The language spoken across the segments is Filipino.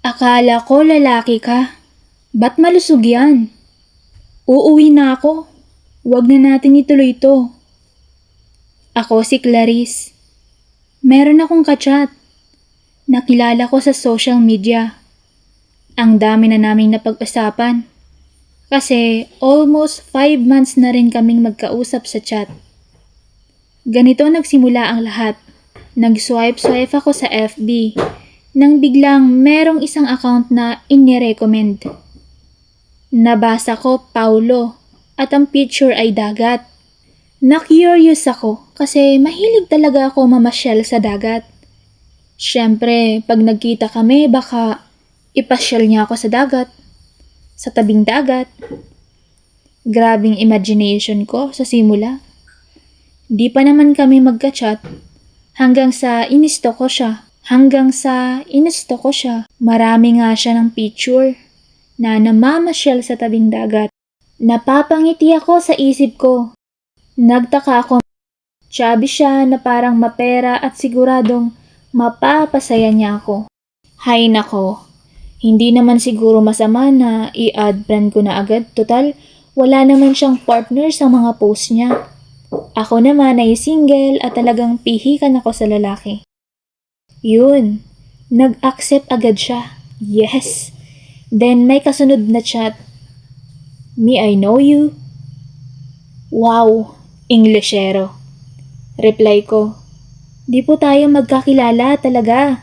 Akala ko lalaki ka. Ba't malusog yan? Uuwi na ako. Huwag na natin ituloy ito. Ako si Clarice. Meron akong kachat. Nakilala ko sa social media. Ang dami na naming napag-usapan. Kasi almost 5 months na rin kaming magkausap sa chat. Ganito nagsimula ang lahat. Nag-swipe ako sa FB. Nang biglang merong isang account na inirecommend. Nabasa ko Paulo at ang picture ay dagat. Na-curious ako kasi mahilig talaga ako mamasyal sa dagat. Siyempre, pag nagkita kami baka ipasyal niya ako sa dagat, sa tabing dagat. Grabing imagination ko sa simula. Di pa naman kami magka-chat hanggang sa inisto ko siya. Marami nga siya ng picture na namamasyal sa tabing dagat. Napapangiti ako sa isip ko. Nagtaka ako. Chubby siya na parang mapera at siguradong mapapasaya niya ako. Hay nako, hindi naman siguro masama na i-add friend ko na agad. Total, wala naman siyang partner sa mga post niya. Ako naman ay single at talagang pihikan ako sa lalaki. Yun, nag-accept agad siya. Yes. Then may kasunod na chat. Me, I know you. Wow, Inglesero. Reply ko, di po tayo magkakilala talaga.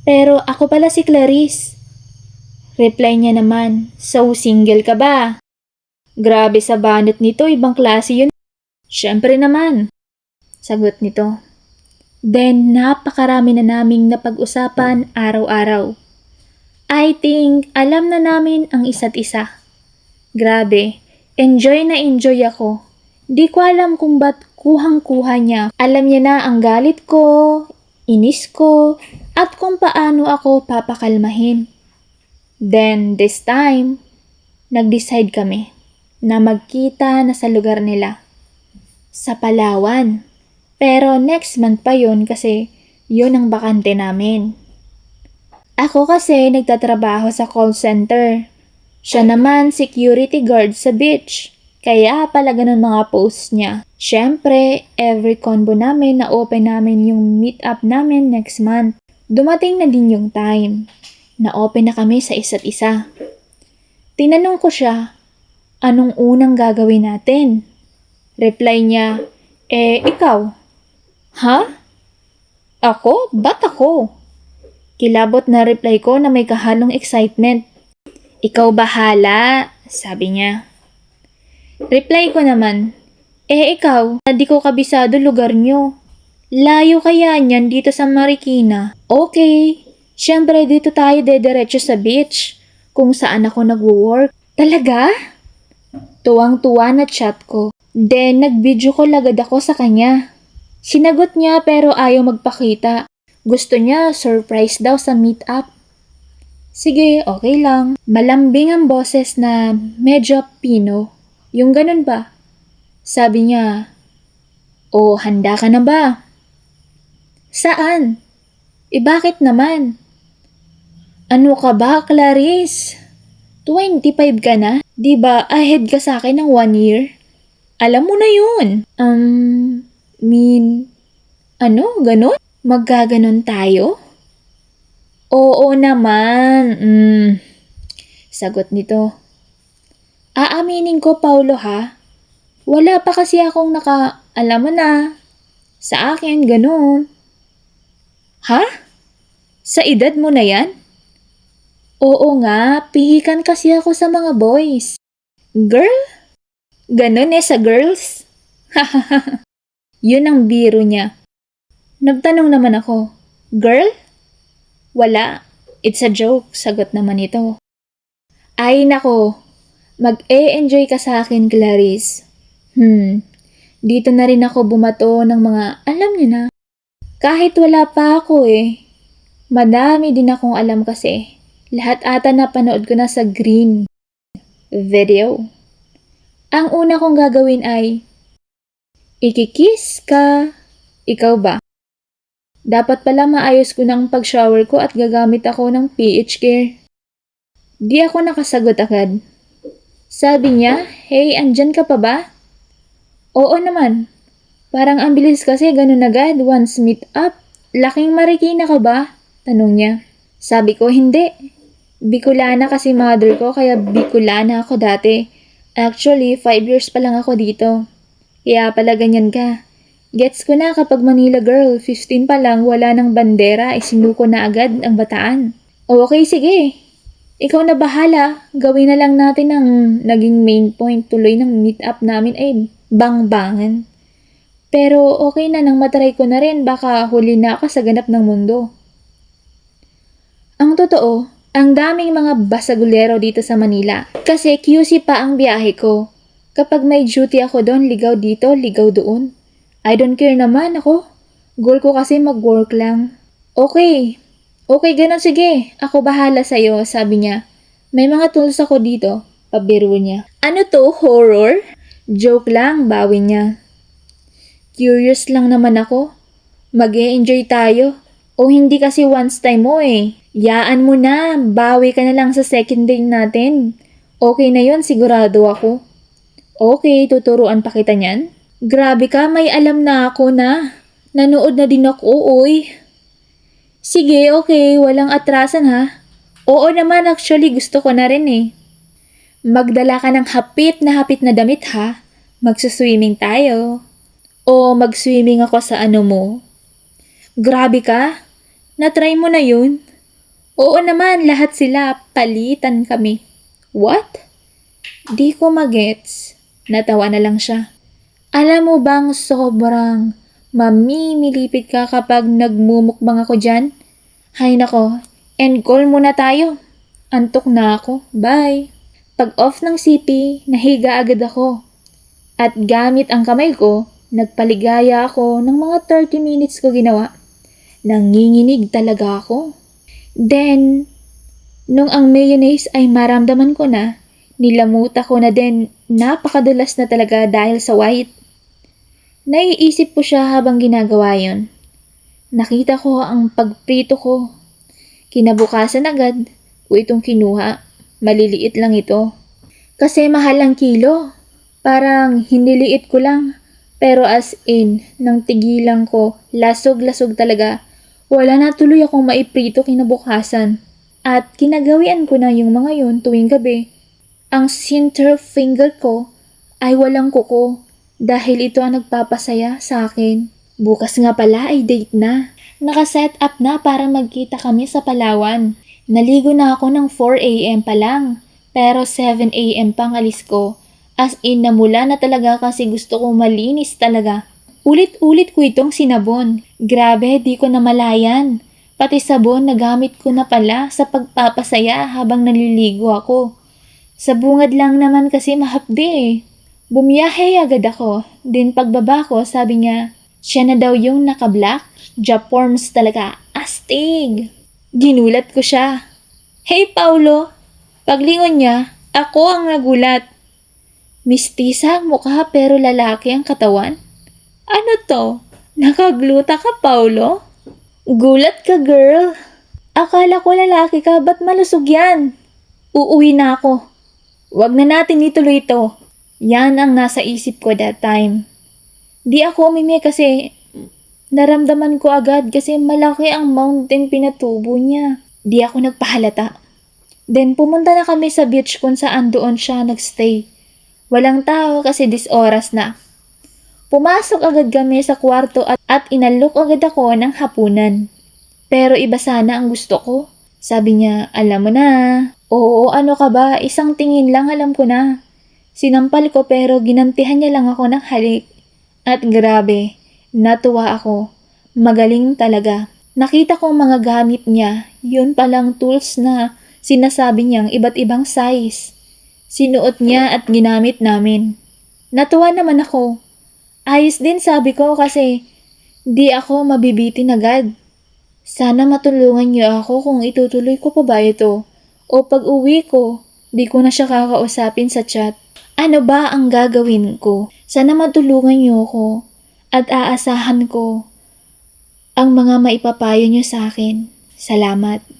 Pero ako pala si Clarice. Reply niya naman, so single ka ba? Grabe sa banat nito, ibang klase yun. Siyempre naman. Sagot nito. Then napakarami na naming napag-usapan araw-araw. I think alam na namin ang isa't isa. Grabe, enjoy na enjoy ako. Di ko alam kung ba't kuhang-kuha niya. Alam niya na ang galit ko, inis ko, at kung paano ako papakalmahin. Then this time, nag-decide kami na magkita na sa lugar nila. Sa Palawan. Pero next month pa yun kasi yun ang bakante namin. Ako kasi nagtatrabaho sa call center. Siya naman security guard sa beach. Kaya pala ganun mga posts niya. Siyempre, every combo namin na open namin yung meet up namin next month. Dumating na din yung time. Na open na kami sa isa't isa. Tinanong ko siya, anong unang gagawin natin? Reply niya, ikaw? Ha? Ako? Ba't ako? Kilabot na reply ko na may kahalong excitement. Ikaw bahala, sabi niya. Reply ko naman, ikaw, di ko kabisado lugar nyo. Layo kaya niyan dito sa Marikina. Okay, syempre dito tayo dediretso sa beach, kung saan ako nag-work. Talaga? Tuwang-tuwa na chat ko. Then nag-video call agad ako sa kanya. Sinagot niya pero ayaw magpakita. Gusto niya surprise daw sa meet-up. Sige, okay lang. Malambing ang boses na medyo Pino. Yung ganun ba? Sabi niya, handa ka na ba? Saan? Bakit naman? Ano ka ba, Clarice? 25 ka na? Di ba ahead ka sa akin ng 1 year? Alam mo na yun. Ganon? Maggaganon tayo? Oo naman. Sagot nito. Aaminin ko, Paulo ha. Wala pa kasi akong alam mo na. Sa akin, ganon. Ha? Sa edad mo na yan? Oo nga, pihikan kasi ako sa mga boys. Girl? Ganon sa girls? Yun ang biro niya. Nagtanong naman ako, girl? Wala. It's a joke, sagot naman ito. Ay nako, mag-e-enjoy ka sa akin, Clarice. Dito na rin ako bumato ng mga alam niyo na. Kahit wala pa ako Madami din akong alam kasi. Lahat ata napanood ko na sa Green video. Ang una kong gagawin ay ikikiss ka. Ikaw ba? Dapat pala maayos ko ng pag-shower ko at gagamit ako ng pH care. Di ako nakasagot agad. Sabi niya, "Hey, andyan ka pa ba?" Oo naman. Parang ang bilis kasi ganun agad, once meet up. Laking Marikina ka ba? Tanong niya. Sabi ko, hindi. Bicolana kasi mother ko, kaya Bicolana ako dati. Actually, 5 years pa lang ako dito. Kaya pala ganyan ka. Gets ko na kapag Manila girl, 15 pa lang, wala ng bandera, isinuko na agad ang bataan. Okay, sige. Ikaw na bahala. Gawin na lang natin ang naging main point tuloy ng meet up namin ay bangbangan. Pero okay na nang matry ko na rin, baka huli na ako sa ganap ng mundo. Ang totoo, ang daming mga basagulero dito sa Manila. Kasi QC pa ang biyahe ko. Kapag may duty ako doon, ligaw dito, ligaw doon. I don't care naman ako. Goal ko kasi mag-work lang. Okay. Okay, ganun sige. Ako bahala sa'yo, sabi niya. May mga tools ako dito. Pabiro niya. Ano to, horror? Joke lang, bawi niya. Curious lang naman ako. Mag-e-enjoy tayo. O hindi kasi once time mo eh. Yaan mo na, bawi ka na lang sa second day natin. Okay na yon, sigurado ako. Okay, tuturuan pa kita niyan? Grabe ka, may alam na ako na. Nanood na din ako, oy. Sige, okay, walang atrasan ha. Oo naman, actually gusto ko na rin eh. Magdala ka ng hapit na damit ha. Magsuswimming tayo. O mag-swimming ako sa ano mo. Grabe ka, natry mo na yun? Oo naman, lahat sila, palitan kami. What? Di ko magets. Natawa na lang siya. Alam mo bang sobrang mamimilipit ka kapag nagmumukbang ako dyan? Hay nako, end call muna tayo. Antok na ako, bye. Pag off ng CP, nahiga agad ako. At gamit ang kamay ko, nagpaligaya ako ng mga 30 minutes ko ginawa. Nanginginig talaga ako. Then, nung ang mayonnaise ay maramdaman ko na, nilamuta ko na din, napakadulas na talaga dahil sa white. Naiisip ko siya habang ginagawa yon. Nakita ko ang pagprito ko. Kinabukasan agad ko itong kinuha. Maliliit lang ito. Kasi mahal ang kilo. Parang hiniliit ko lang. Pero as in, nang tigilan ko, lasog-lasog talaga. Wala na tuloy akong maiprito kinabukasan. At kinagawian ko na yung mga yun tuwing gabi. Ang center finger ko ay walang kuko. Dahil ito ang nagpapasaya sa akin. Bukas nga pala ay date na. Nakaset up na para magkita kami sa Palawan. Naligo na ako ng 4 AM pa lang. Pero 7 AM pang alis ko. As in namula na talaga kasi gusto ko malinis talaga. Ulit-ulit ko itong sinabon. Grabe, di ko namalayan. Pati sabon nagamit ko na pala sa pagpapasaya habang naliligo ako. Sa bungad lang naman kasi mahapdi eh. Bumiyahe agad ako. Din pagbaba ko, sabi niya, siya na daw yung naka-black. Japorms talaga. Astig! Ginulat ko siya. Hey Paulo! Paglingon niya, ako ang nagulat. Mistisa ang mukha pero lalaki ang katawan? Ano to? Nakagluta ka, Paulo? Gulat ka, girl. Akala ko lalaki ka, ba't malusog yan? Uuwi na ako. Wag na natin ituloy ito. Yan ang nasa isip ko that time. Di ako umimi kasi naramdaman ko agad kasi malaki ang mountain pinatubo niya. Di ako nagpahalata. Then pumunta na kami sa beach kung saan doon siya nagstay. Walang tao kasi 10 oras na. Pumasok agad kami sa kwarto at inalok agad ako ng hapunan. Pero iba sana ang gusto ko. Sabi niya, alam mo na. Oo, ano ka ba? Isang tingin lang alam ko na. Sinampal ko pero ginantihan niya lang ako ng halik. At grabe, natuwa ako. Magaling talaga. Nakita ko mga gamit niya. Yun palang tools na sinasabi niyang iba't ibang size. Sinuot niya at ginamit namin. Natuwa naman ako. Ayos din sabi ko kasi di ako mabibitin agad. Sana matulungan niyo ako kung itutuloy ko pa ba ito. O pag uwi ko, di ko na siya kakausapin sa chat. Ano ba ang gagawin ko? Sana matulungan niyo ako. At aasahan ko ang mga maipapayo niyo sa akin. Salamat.